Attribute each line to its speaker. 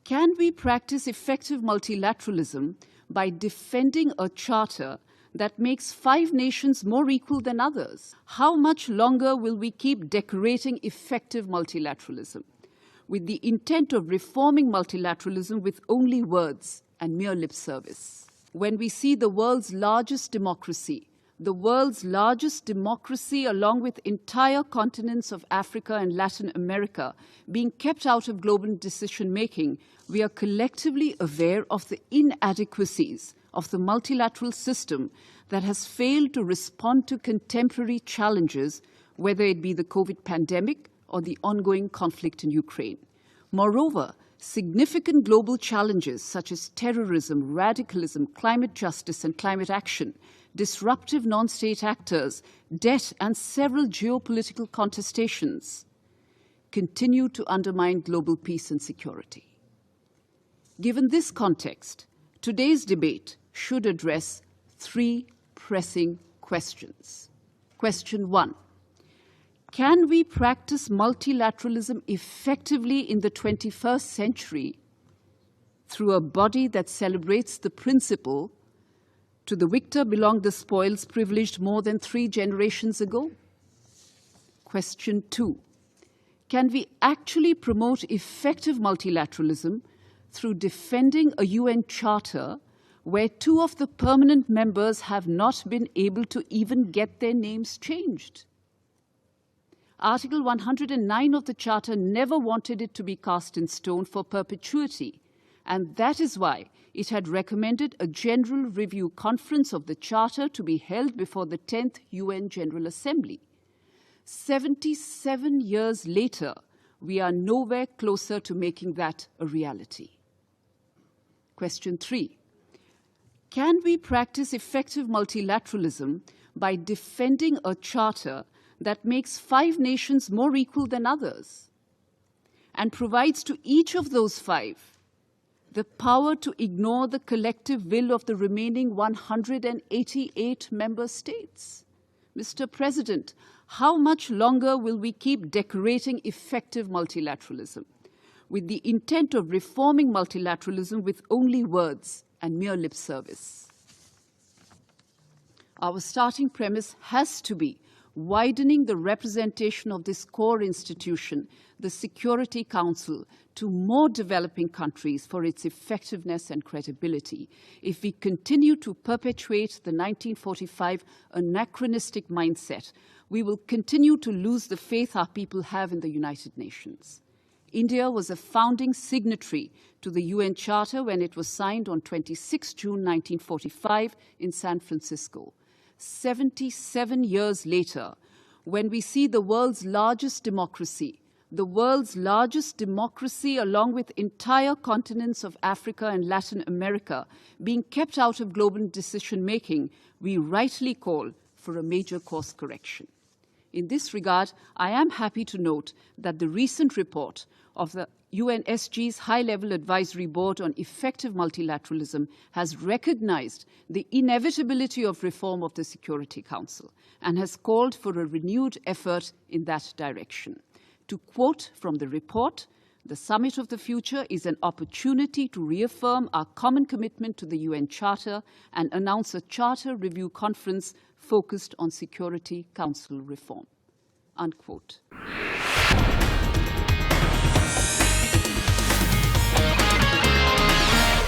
Speaker 1: Can we practice effective multilateralism by defending a charter that makes 5 nations more equal than others? How much longer will we keep decorating effective multilateralism with the intent of reforming multilateralism with only words and mere lip service? When we see the world's largest democracy along with entire continents of Africa and Latin America being kept out of global decision-making, we are collectively aware of the inadequacies of the multilateral system that has failed to respond to contemporary challenges, whether it be the COVID pandemic or the ongoing conflict in Ukraine. Moreover, significant global challenges such as terrorism, radicalism, climate justice and climate action, disruptive non-state actors, debt and several geopolitical contestations continue to undermine global peace and security. Given this context, today's debate should address 3 pressing questions. Question 1. Can we practice multilateralism effectively in the 21st century through a body that celebrates the principle "to the victor belong the spoils privileged more than 3 generations ago"? Question 2. Can we actually promote effective multilateralism through defending a UN charter where 2 of the permanent members have not been able to even get their names changed? Article 109 of the Charter never wanted it to be cast in stone for perpetuity, and that is why it had recommended a General Review Conference of the Charter to be held before the 10th UN General Assembly. 77 years later, we are nowhere closer to making that a reality. Question 3. Can we practice effective multilateralism by defending a charter that makes 5 nations more equal than others and provides to each of those 5 the power to ignore the collective will of the remaining 188 member states? Mr. President, how much longer will we keep decorating effective multilateralism with the intent of reforming multilateralism with only words and mere lip service? Our starting premise has to be widening the representation of this core institution, the Security Council, to more developing countries for its effectiveness and credibility. If we continue to perpetuate the 1945 anachronistic mindset, we will continue to lose the faith our people have in the United Nations. India was a founding signatory to the UN Charter when it was signed on 26 June 1945 in San Francisco. 77 years later, when we see the world's largest democracy along with entire continents of Africa and Latin America being kept out of global decision-making, we rightly call for a major course correction. In this regard, I am happy to note that the recent report of the UNSG's High-Level Advisory Board on Effective Multilateralism has recognized the inevitability of reform of the Security Council and has called for a renewed effort in that direction. To quote from the report, "The Summit of the Future is an opportunity to reaffirm our common commitment to the UN Charter and announce a Charter Review Conference focused on Security Council reform." Unquote.